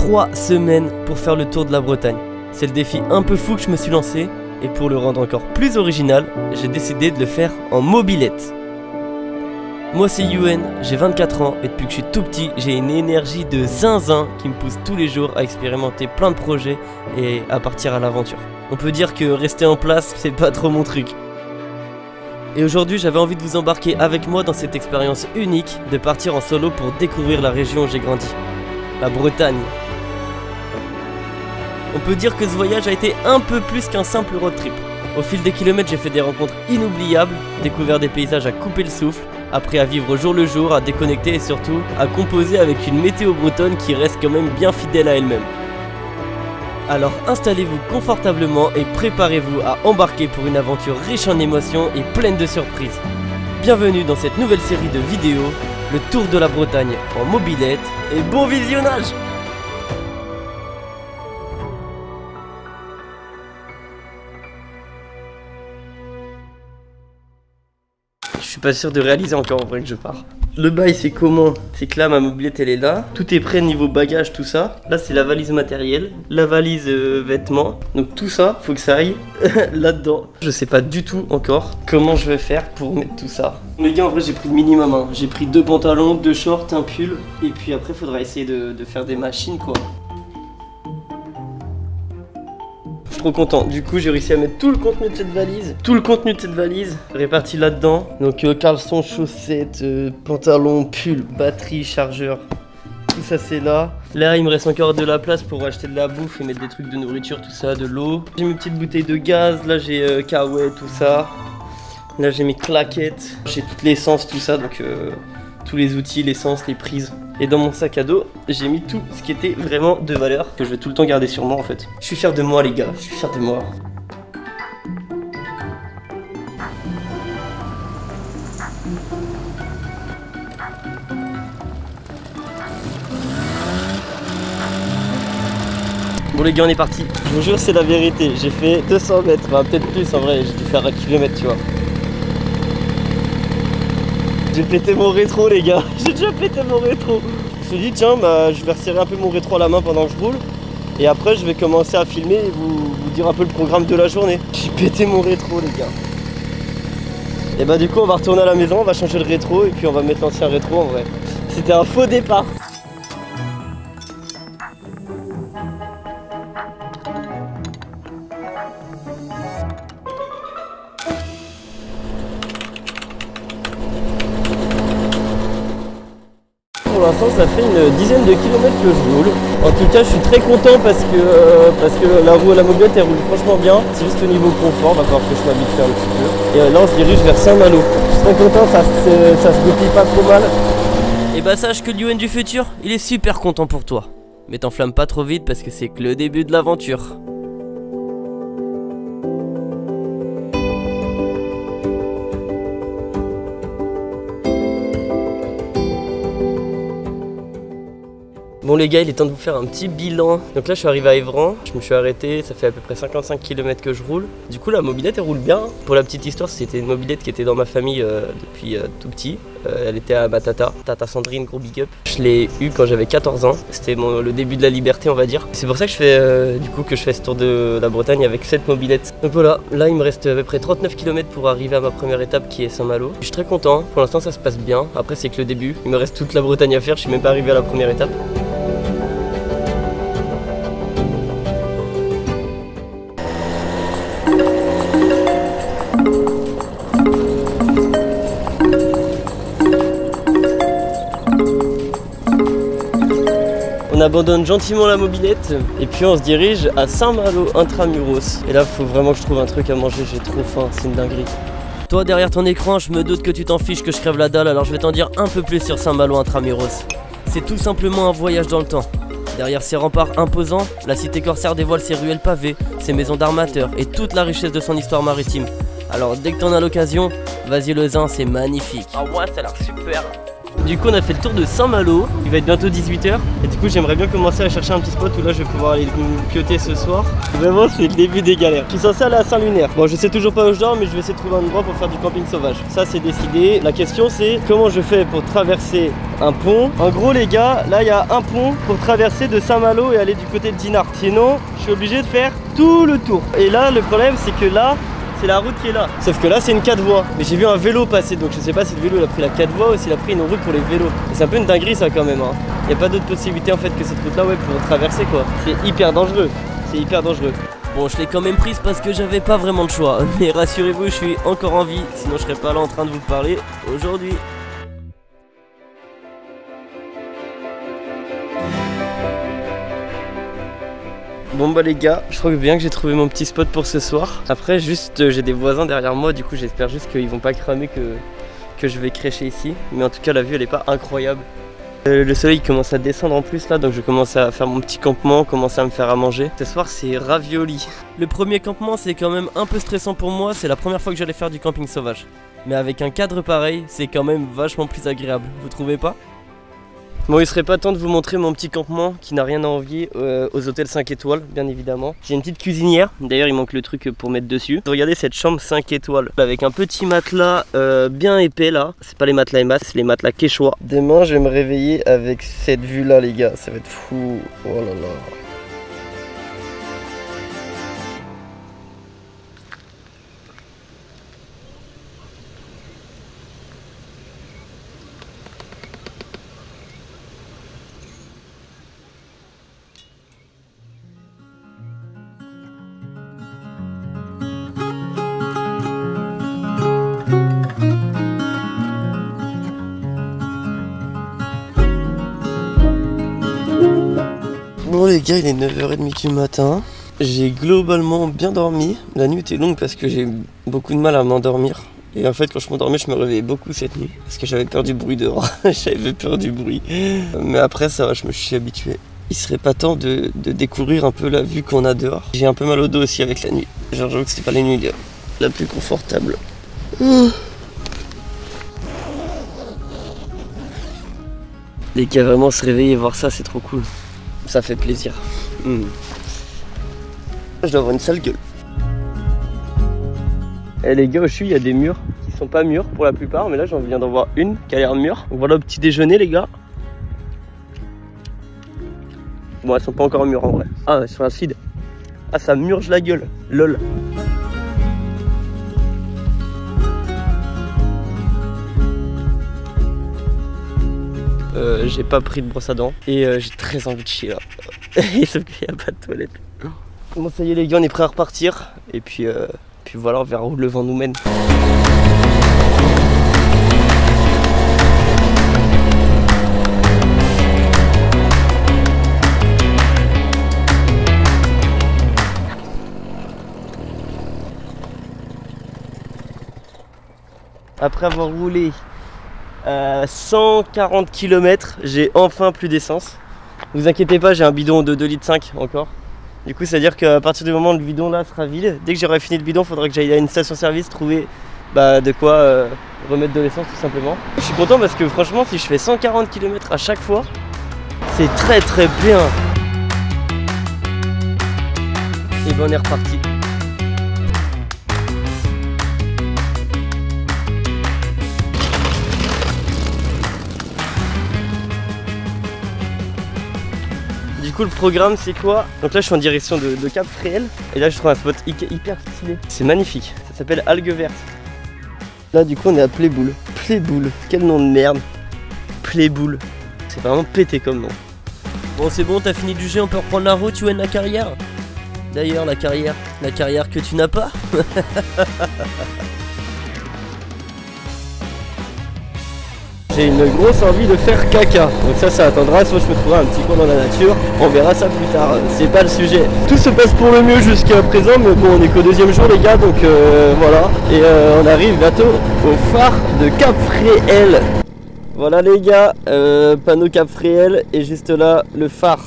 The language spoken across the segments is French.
3 semaines pour faire le tour de la Bretagne. C'est le défi un peu fou que je me suis lancé, et pour le rendre encore plus original, j'ai décidé de le faire en mobilette. Moi c'est Yuen, j'ai 24 ans et depuis que je suis tout petit, j'ai une énergie de zinzin qui me pousse tous les jours à expérimenter plein de projets et à partir à l'aventure. On peut dire que rester en place, c'est pas trop mon truc. Et aujourd'hui, j'avais envie de vous embarquer avec moi dans cette expérience unique de partir en solo pour découvrir la région où j'ai grandi, la Bretagne. On peut dire que ce voyage a été un peu plus qu'un simple road trip. Au fil des kilomètres, j'ai fait des rencontres inoubliables, découvert des paysages à couper le souffle, appris à vivre au jour le jour, à déconnecter et surtout à composer avec une météo bretonne qui reste quand même bien fidèle à elle-même. Alors installez-vous confortablement et préparez-vous à embarquer pour une aventure riche en émotions et pleine de surprises. Bienvenue dans cette nouvelle série de vidéos, le Tour de la Bretagne en mobilette, et bon visionnage! Je suis pas sûr de réaliser encore en vrai que je pars. Le bail c'est comment? C'est que là ma mobilette elle est là. Tout est prêt niveau bagage, tout ça. Là c'est la valise matérielle, la valise vêtements. Donc tout ça, faut que ça aille là-dedans. Je sais pas du tout encore comment je vais faire pour mettre tout ça. Les gars en vrai j'ai pris le minimum hein. J'ai pris 2 pantalons, 2 shorts, un pull. Et puis après faudra essayer de faire des machines quoi. Trop content, du coup j'ai réussi à mettre tout le contenu de cette valise, réparti là-dedans. Donc caleçon, chaussettes, pantalon, pull, batterie, chargeur, tout ça c'est là. Là il me reste encore de la place pour acheter de la bouffe et mettre des trucs de nourriture, tout ça, de l'eau. J'ai mes petites bouteilles de gaz, là j'ai Kawaii, tout ça. Là j'ai mes claquettes, j'ai toute l'essence, tout ça, donc tous les outils, l'essence, les prises. Et dans mon sac à dos, j'ai mis tout ce qui était vraiment de valeur, que je vais tout le temps garder sur moi en fait. Je suis fier de moi les gars, je suis fier de moi. Bon les gars on est parti. Je vous jure c'est la vérité, j'ai fait 200 mètres, enfin peut-être plus en vrai, j'ai dû faire 1 kilomètre tu vois. J'ai pété mon rétro les gars, j'ai déjà pété mon rétro. Je me suis dit tiens bah je vais resserrer un peu mon rétro à la main pendant que je roule. Et après je vais commencer à filmer et vous dire un peu le programme de la journée. J'ai pété mon rétro les gars. Et bah du coup on va retourner à la maison, on va changer le rétro et puis on va mettre l'ancien rétro en vrai. C'était un faux départ. Pour l'instant ça fait une dizaine de kilomètres que je roule. En tout cas je suis très content parce que la roue à la mobilette elle roule franchement bien. C'est juste au niveau confort, va falloir que je m'habitue un petit peu. Et là on se dirige vers Saint-Malo. Je suis très content, ça se goupille pas trop mal. Et bah sache que Yuen du futur, il est super content pour toi. Mais t'enflamme pas trop vite parce que c'est que le début de l'aventure. Bon les gars, il est temps de vous faire un petit bilan. Donc là je suis arrivé à Évran, je me suis arrêté, ça fait à peu près 55 km que je roule. Du coup la mobilette elle roule bien. Pour la petite histoire, c'était une mobilette qui était dans ma famille depuis tout petit. Elle était à ma tata Sandrine, gros big up. Je l'ai eue quand j'avais 14 ans, c'était le début de la liberté on va dire. C'est pour ça que je fais que je fais ce tour de la Bretagne avec cette mobilette. Donc voilà, là il me reste à peu près 39 km pour arriver à ma première étape qui est Saint-Malo. Je suis très content, pour l'instant ça se passe bien. Après c'est que le début, il me reste toute la Bretagne à faire, je suis même pas arrivé à la première étape. On abandonne gentiment la mobilette et puis on se dirige à Saint-Malo intramuros. Et là faut vraiment que je trouve un truc à manger, j'ai trop faim, c'est une dinguerie. Toi derrière ton écran, je me doute que tu t'en fiches que je crève la dalle, alors je vais t'en dire un peu plus sur Saint-Malo intramuros. C'est tout simplement un voyage dans le temps. Derrière ces remparts imposants, la cité corsaire dévoile ses ruelles pavées, ses maisons d'armateurs et toute la richesse de son histoire maritime. Alors dès que t'en as l'occasion, vas-y le Zin, c'est magnifique. Ah ouais, ça a l'air super. Du coup on a fait le tour de Saint-Malo, il va être bientôt 18 h et du coup j'aimerais bien commencer à chercher un petit spot où là je vais pouvoir aller me pioter ce soir. Vraiment c'est le début des galères. Je suis censé aller à Saint-Lunaire. Bon je sais toujours pas où je dors mais je vais essayer de trouver un endroit pour faire du camping sauvage. Ça c'est décidé. La question c'est comment je fais pour traverser un pont. En gros les gars, là il y a un pont pour traverser de Saint-Malo et aller du côté de Dinard. Sinon je suis obligé de faire tout le tour. Et là le problème c'est que là c'est la route qui est là. Sauf que là c'est une 4 voies. Mais j'ai vu un vélo passer donc je sais pas si le vélo il a pris la 4 voies ou s'il a pris une route pour les vélos. Et c'est un peu une dinguerie ça quand même hein. Il n'y a pas d'autre possibilité en fait que cette route là ouais pour traverser quoi. C'est hyper dangereux. C'est hyper dangereux. Bon je l'ai quand même prise parce que j'avais pas vraiment de choix. Mais rassurez-vous je suis encore en vie. Sinon je serais pas là en train de vous parler aujourd'hui. Bon bah les gars, je crois bien que j'ai trouvé mon petit spot pour ce soir. Après juste j'ai des voisins derrière moi, du coup j'espère juste qu'ils vont pas cramer que je vais crécher ici. Mais en tout cas la vue elle est pas incroyable. Le soleil commence à descendre en plus là, donc je commence à faire mon petit campement, commencer à me faire à manger. Ce soir c'est ravioli. Le premier campement c'est quand même un peu stressant pour moi, c'est la première fois que j'allais faire du camping sauvage. Mais avec un cadre pareil, c'est quand même vachement plus agréable, vous trouvez pas ? Bon, il serait pas temps de vous montrer mon petit campement qui n'a rien à envier aux hôtels 5 étoiles, bien évidemment. J'ai une petite cuisinière, d'ailleurs il manque le truc pour mettre dessus. Regardez cette chambre 5 étoiles avec un petit matelas bien épais là. C'est pas les matelas Emma, c'est les matelas Quechua. Demain je vais me réveiller avec cette vue là les gars, ça va être fou. Oh là là. Bon les gars, il est 9h30 du matin. J'ai globalement bien dormi. La nuit était longue parce que j'ai beaucoup de mal à m'endormir. Et en fait quand je m'endormais je me réveillais beaucoup cette nuit. Parce que j'avais peur du bruit dehors. J'avais peur du bruit. Mais après ça va, je me suis habitué. Il serait pas temps de découvrir un peu la vue qu'on a dehors. J'ai un peu mal au dos aussi avec la nuit. Genre j'avoue que c'est pas la nuit la plus confortable. Les gars, vraiment se réveiller et voir ça c'est trop cool. Ça fait plaisir. Je dois avoir une sale gueule. Et les gars, où je suis, il y a des murs qui sont pas mûrs pour la plupart, mais là j'en viens d'en voir une qui a l'air mûre. Donc voilà au petit déjeuner les gars. Bon, elles sont pas encore mûres en vrai. Ah, elles sont acides. Ah, ça murge la gueule. Lol. J'ai pas pris de brosse à dents et j'ai très envie de chier là. Sauf qu'il n'y a pas de toilette. Bon ça y est les gars, on est prêts à repartir et puis voilà, on verra où le vent nous mène. Après avoir roulé 140 km, j'ai enfin plus d'essence. Vous inquiétez pas, j'ai un bidon de 2,5 litres encore. Du coup, c'est à dire qu'à partir du moment où le bidon là sera vide, dès que j'aurai fini le bidon, il faudra que j'aille à une station-service trouver de quoi remettre de l'essence tout simplement. Je suis content parce que franchement, si je fais 140 km à chaque fois, c'est très très bien. Et ben on est reparti. Du coup le programme c'est quoi? Donc là je suis en direction de Cap Fréhel et là je trouve un spot hyper stylé. C'est magnifique, ça s'appelle Algues Vertes. Là du coup on est à Playboul. Playboul, quel nom de merde. Playboul, c'est vraiment pété comme nom. Bon c'est bon, t'as fini de juger, on peut reprendre la route, tu vois la carrière. D'ailleurs la carrière que tu n'as pas. J'ai une grosse envie de faire caca, donc ça attendra, soit je me trouverai un petit coin dans la nature, on verra ça plus tard, c'est pas le sujet. Tout se passe pour le mieux jusqu'à présent, mais bon on est qu'au deuxième jour les gars, donc voilà. Et on arrive bientôt au phare de Cap Fréhel. Voilà les gars, panneau Cap Fréhel et juste là le phare.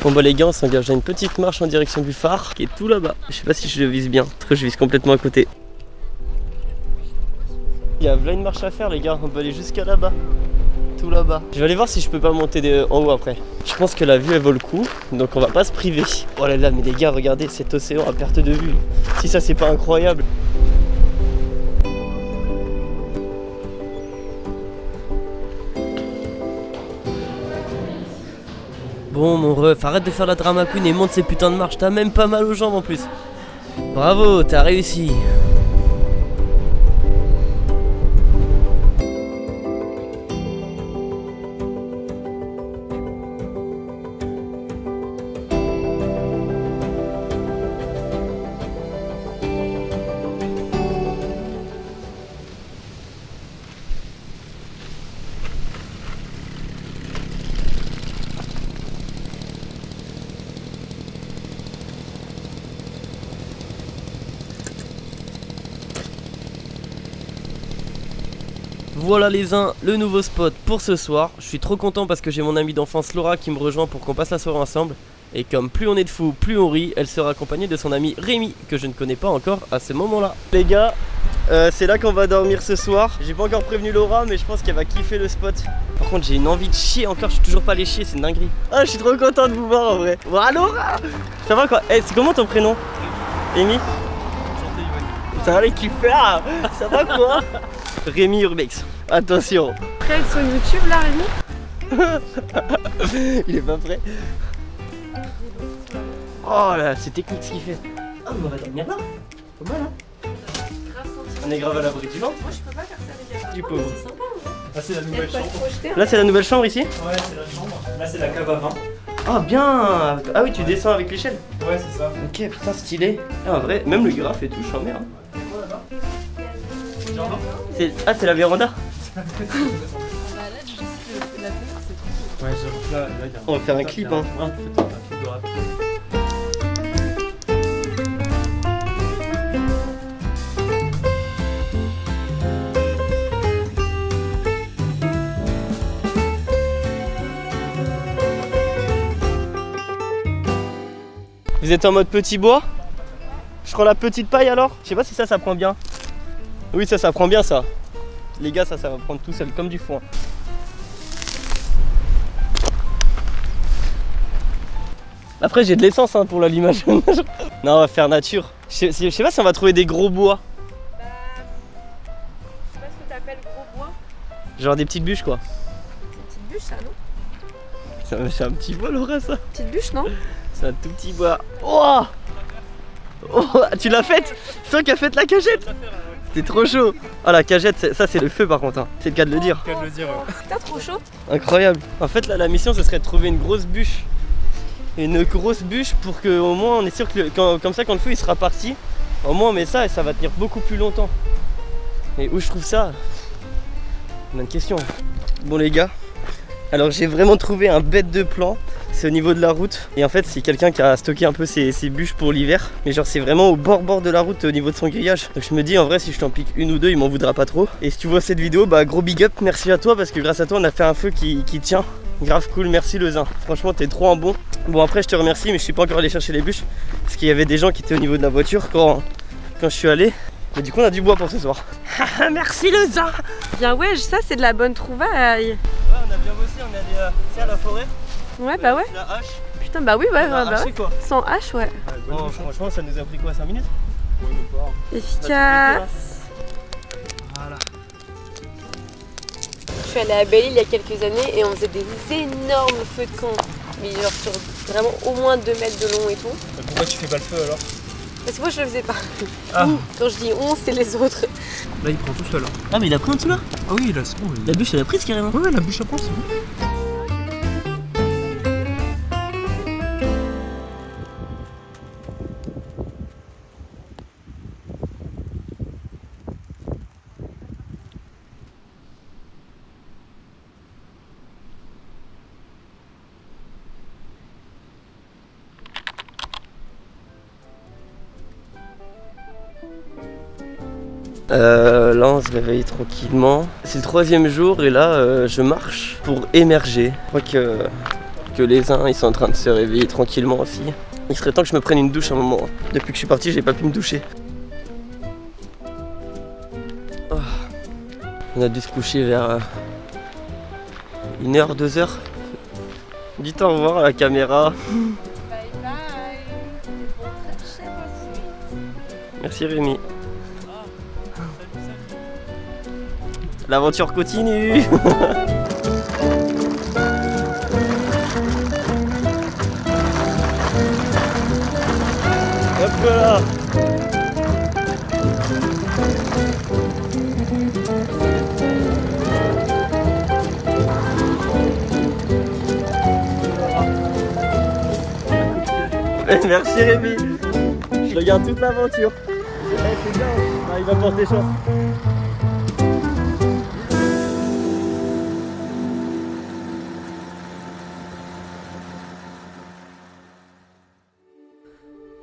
Bon bah les gars on s'engage à une petite marche en direction du phare qui est tout là-bas. Je sais pas si je le vise bien, parce que je vise complètement à côté. Il y a là une marche à faire les gars, on peut aller jusqu'à là-bas. tout là-bas. Je vais aller voir si je peux pas monter en haut après. Je pense que la vue elle vaut le coup, donc on va pas se priver. Oh là là, mais les gars, regardez cet océan à perte de vue. Si ça c'est pas incroyable. Bon mon ref, arrête de faire la drama queen et monte ces putains de marches, t'as même pas mal aux jambes en plus. Bravo, t'as réussi. Voilà les uns, le nouveau spot pour ce soir. Je suis trop content parce que j'ai mon amie d'enfance Laura qui me rejoint pour qu'on passe la soirée ensemble. Et comme plus on est de fous, plus on rit, elle sera accompagnée de son ami Rémi, que je ne connais pas encore à ce moment-là. Les gars, c'est là qu'on va dormir ce soir. J'ai pas encore prévenu Laura, mais je pense qu'elle va kiffer le spot. Par contre, j'ai une envie de chier encore, je suis toujours pas allé chier, c'est une dinguerie. Ah, je suis trop content de vous voir en vrai. Voilà Laura. Ça va quoi? C'est comment ton prénom? Rémi? Ça va les kiffer. Ça va quoi? Rémi Urbex, attention. Prêt sur YouTube là Rémi? Il est pas prêt. Oh là, c'est technique ce qu'il fait. Ah mais on va dormir là. Pas mal hein. On est grave à l'abri du vent. Moi je peux pas faire ça les gars. Du pauvre. C'est sympa hein. Là c'est la nouvelle chambre. Là c'est la nouvelle chambre ici? Ouais c'est la chambre. Là c'est la cave à vin. Ah bien. Ah oui tu descends avec l'échelle. Ouais c'est ça. Ok putain stylé. Ah en vrai, même le graphe et tout, je suis en merde. Ah c'est la véranda. Ouais, j'avoue que là, on va faire un clip hein. Un clip de rap. Vous êtes en mode petit bois? Je prends la petite paille alors? Je sais pas si ça prend bien. Oui ça prend bien ça. Les gars ça va prendre tout seul comme du foin. Après j'ai de l'essence hein, pour l'allumage. Non on va faire nature. Je sais pas si on va trouver des gros bois. Bah... Je sais pas ce que t'appelles gros bois. Genre des petites bûches quoi. C'est une petite bûche ça non? C'est un petit bois Laura ça. Petite bûche non? C'est un tout petit bois. Oh, oh tu l'as faite? C'est toi qui as fait la cagette? T'es trop chaud. Ah la cagette, ça c'est le feu par contre hein. C'est le cas de le dire. Qu'à le dire ouais. Putain trop chaud. Incroyable. En fait là la mission ce serait de trouver une grosse bûche. Une grosse bûche pour que au moins on est sûr que comme ça quand le feu il sera parti, au moins on met ça et ça va tenir beaucoup plus longtemps. Et où je trouve ça? Bonne question. Bon les gars, alors j'ai vraiment trouvé un bête de plan. C'est au niveau de la route et en fait c'est quelqu'un qui a stocké un peu ses bûches pour l'hiver. Mais genre c'est vraiment au bord de la route au niveau de son grillage. Donc je me dis en vrai si je t'en pique une ou deux il m'en voudra pas trop. Et si tu vois cette vidéo bah gros big up, merci à toi parce que grâce à toi on a fait un feu qui tient. Grave cool, merci le zin. Franchement t'es trop en bon. Bon après je te remercie mais je suis pas encore allé chercher les bûches. Parce qu'il y avait des gens qui étaient au niveau de la voiture quand je suis allé. Mais du coup on a du bois pour ce soir. Merci le zin. Bien ouais ça c'est de la bonne trouvaille. Ouais on a bien bossé, on est allé à la forêt. Ouais bah ouais. La hache. Putain bah oui ouais, bah ouais. Quoi. Sans hache ouais. Oh, franchement ça nous a pris quoi 5 minutes? Ouais, même pas. Efficace. Voilà. Je suis allée à Belle-Île il y a quelques années et on faisait des énormes feux de camp. Mais genre sur vraiment au moins 2 mètres de long et tout. Pourquoi tu fais pas le feu alors? Parce que moi je le faisais pas. Ah. Quand je dis on c'est les autres. Là il prend tout seul. Ah mais il a pris en dessous là? Ah oui là c'est bon. La bûche elle a prise carrément. Ouais la bûche à prendre c'est bon. Là on se réveille tranquillement. C'est le 3e jour et là je marche pour émerger. Je crois que les uns ils sont en train de se réveiller tranquillement aussi. Il serait temps que je me prenne une douche un moment. Depuis que je suis parti j'ai pas pu me doucher. Oh. On a dû se coucher vers 1 heure, 2 heures. Dites au revoir à la caméra. Bye bye. Bon trajet ensuite. Merci Rémi. L'aventure continue. Hop là. Merci Rémi. Je regarde toute l'aventure. C'est bien, on arrive à porter chance.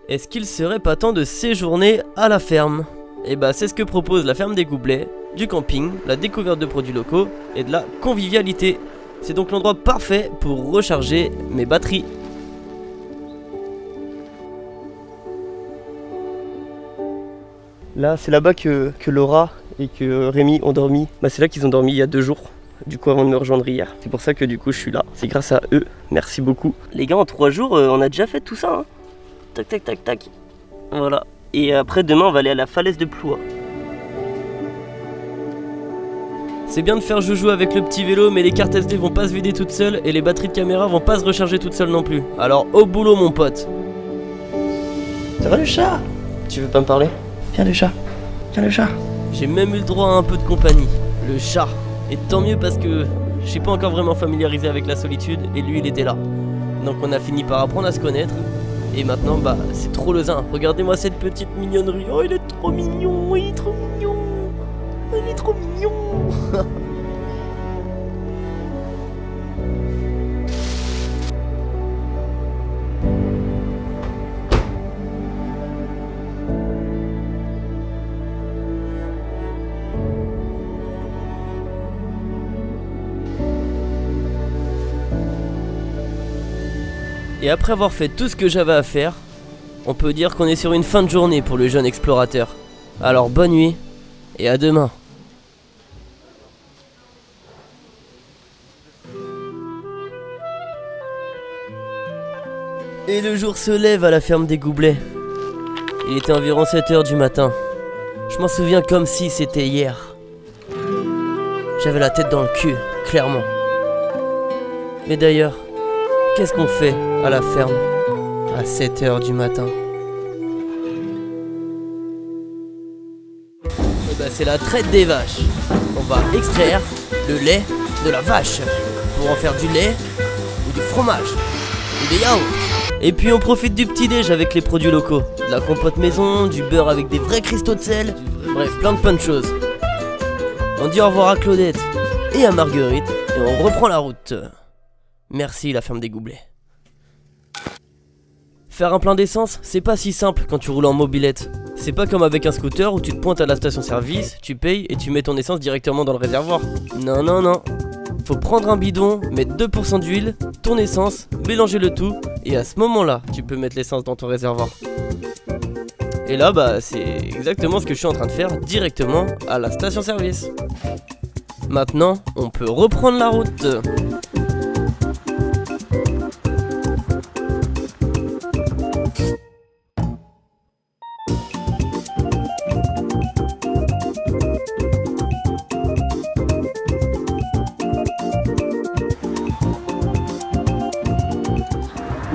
Est-ce qu'il serait pas temps de séjourner à la ferme? Et bah c'est ce que propose la ferme des Goublets, du camping, la découverte de produits locaux et de la convivialité. C'est donc l'endroit parfait pour recharger mes batteries. Là c'est là-bas que Laura et que Rémi ont dormi. Bah c'est là qu'ils ont dormi il y a 2 jours. Du coup avant de me rejoindre hier. C'est pour ça que du coup je suis là. C'est grâce à eux. Merci beaucoup. Les gars en 3 jours on a déjà fait tout ça hein. Tac tac tac tac. Voilà. Et après demain on va aller à la falaise de Ploie. C'est bien de faire joujou avec le petit vélo, mais les cartes SD vont pas se vider toutes seules et les batteries de caméra vont pas se recharger toutes seules non plus. Alors au boulot mon pote. Ça va le chat? Tu veux pas me parler? Viens le chat. Viens le chat. J'ai même eu le droit à un peu de compagnie. Le chat. Et tant mieux parce que je suis pas encore vraiment familiarisé avec la solitude et lui il était là. Donc on a fini par apprendre à se connaître. Et maintenant, bah, c'est trop le zin. Regardez-moi cette petite mignonnerie. Oh, il est trop mignon. Il est trop mignon. Il est trop mignon. Et après avoir fait tout ce que j'avais à faire, on peut dire qu'on est sur une fin de journée pour le jeune explorateur. Alors bonne nuit et à demain. Et le jour se lève à la ferme des Goublets. Il était environ 7 h du matin. Je m'en souviens comme si c'était hier. J'avais la tête dans le cul, clairement. Mais d'ailleurs, qu'est-ce qu'on fait à la ferme à 7 h du matin? Et bah c'est la traite des vaches. On va extraire le lait de la vache pour en faire du lait ou du fromage ou des yaourts. Et puis on profite du petit déj avec les produits locaux. De la compote maison, du beurre avec des vrais cristaux de sel. Bref, plein de choses. On dit au revoir à Claudette et à Marguerite et on reprend la route. Merci la ferme des Goublets. Faire un plein d'essence, c'est pas si simple quand tu roules en mobilette. C'est pas comme avec un scooter où tu te pointes à la station-service, tu payes et tu mets ton essence directement dans le réservoir. Non, non, non. Faut prendre un bidon, mettre 2% d'huile, ton essence, mélanger le tout, et à ce moment-là, tu peux mettre l'essence dans ton réservoir. Et là, bah, c'est exactement ce que je suis en train de faire directement à la station-service. Maintenant, on peut reprendre la route.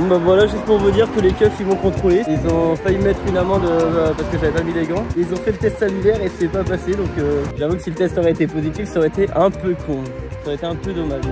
Bah voilà, juste pour vous dire que les keufs ils m'ont contrôlé. Ils ont failli mettre une amende parce que j'avais pas mis les gants. Ils ont fait le test salivaire et c'est pas passé, donc j'avoue que si le test aurait été positif, ça aurait été un peu con. Ça aurait été un peu dommage.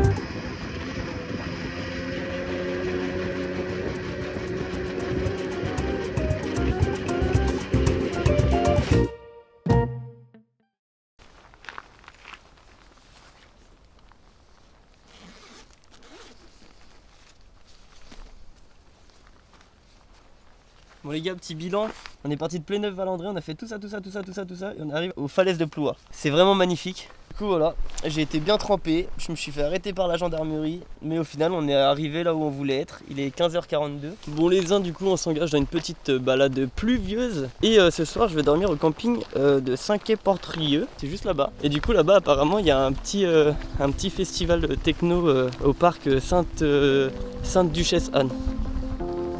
Bon les gars, petit bilan, on est parti de Pléneuf-Valandré, on a fait tout ça, et on arrive aux falaises de Ploie. C'est vraiment magnifique. coup voilà, j'ai été bien trempé, je me suis fait arrêter par la gendarmerie, mais au final on est arrivé là où on voulait être, il est 15h42. Bon les uns du coup on s'engage dans une petite balade pluvieuse, et ce soir je vais dormir au camping de Saint-Quay-Portrieux, c'est juste là-bas. Et du coup là-bas apparemment il y a un petit festival techno au parc Sainte-Duchesse Anne.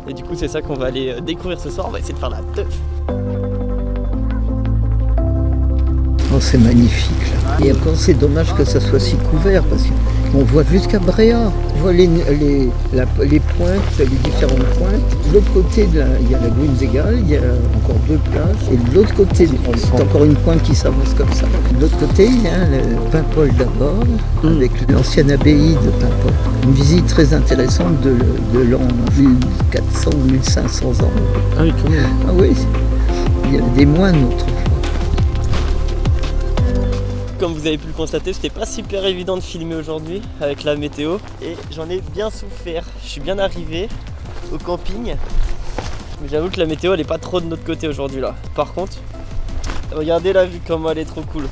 Et du coup c'est ça qu'on va aller découvrir ce soir, on va essayer de faire la teuf. Oh, c'est magnifique là. Et encore c'est dommage que ça soit si couvert parce qu'on voit jusqu'à Bréa. On voit les pointes, les différentes pointes. De l'autre côté, il y a la Grunezegal, il y a encore 2 plages. Et de l'autre côté, c'est encore une pointe qui s'avance comme ça. De l'autre côté, il y a le Paimpol d'abord, avec l'ancienne abbaye de Paimpol. Une visite très intéressante de l'an 1400 ou 1500 ans. Ah oui, quand même. Ah oui, il y avait des moines autrefois. Comme vous avez pu le constater, c'était pas super évident de filmer aujourd'hui avec la météo et j'en ai bien souffert. Je suis bien arrivé au camping, mais j'avoue que la météo elle est pas trop de notre côté aujourd'hui là. Par contre, regardez la vue comment elle est trop cool.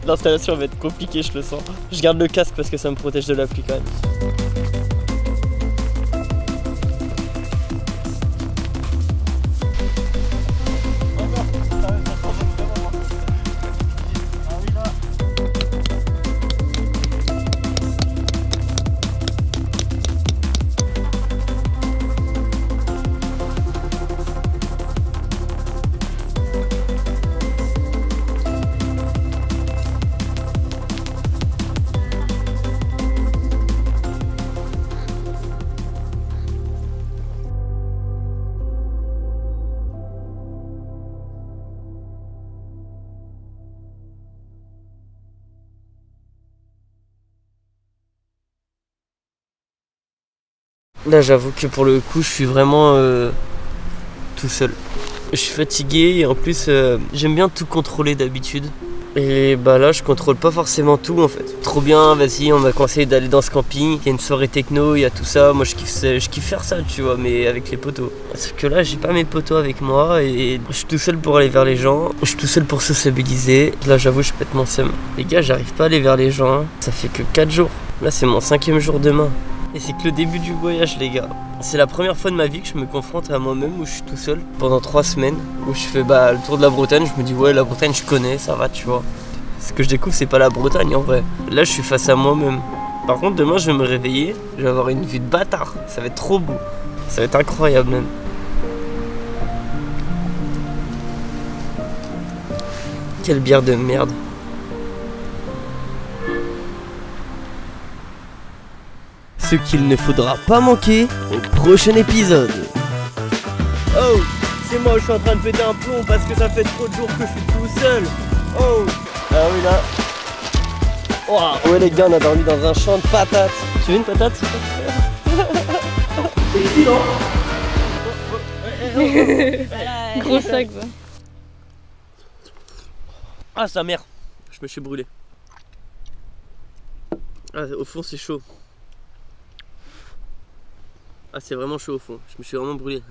L'installation va être compliquée, je le sens. Je garde le casque parce que ça me protège de la pluie quand même. Là j'avoue que pour le coup je suis vraiment tout seul. Je suis fatigué et en plus j'aime bien tout contrôler d'habitude. Et bah là je contrôle pas forcément tout en fait. Trop bien, vas-y on m'a conseillé d'aller dans ce camping, il y a une soirée techno, il y a tout ça. Moi je kiffe faire ça tu vois, mais avec les potos. Parce que là j'ai pas mes potos avec moi et je suis tout seul pour aller vers les gens. Je suis tout seul pour sociabiliser. Là j'avoue je pète mon seum. Les gars j'arrive pas à aller vers les gens, ça fait que 4 jours. Là c'est mon 5e jour demain. Et c'est que le début du voyage les gars. C'est la première fois de ma vie que je me confronte à moi-même où je suis tout seul pendant 3 semaines. Où je fais le tour de la Bretagne, je me dis ouais la Bretagne je connais, ça va tu vois. Ce que je découvre c'est pas la Bretagne en vrai. Là je suis face à moi-même. Par contre demain je vais me réveiller, je vais avoir une vue de bâtard. Ça va être trop beau. Ça va être incroyable même. Quelle bière de merde. Ce qu'il ne faudra pas manquer au prochain épisode. Oh, c'est moi où je suis en train de péter un plomb parce que ça fait trop de jours que je suis tout seul. Oh, ah oui là. Wow. Ouais les gars, on a dormi dans un champ de patates. Tu veux une patate? Gros sac va. Ah sa mère, je me suis brûlé. Ah, au fond c'est chaud. Ah c'est vraiment chaud au fond, je me suis vraiment brûlé.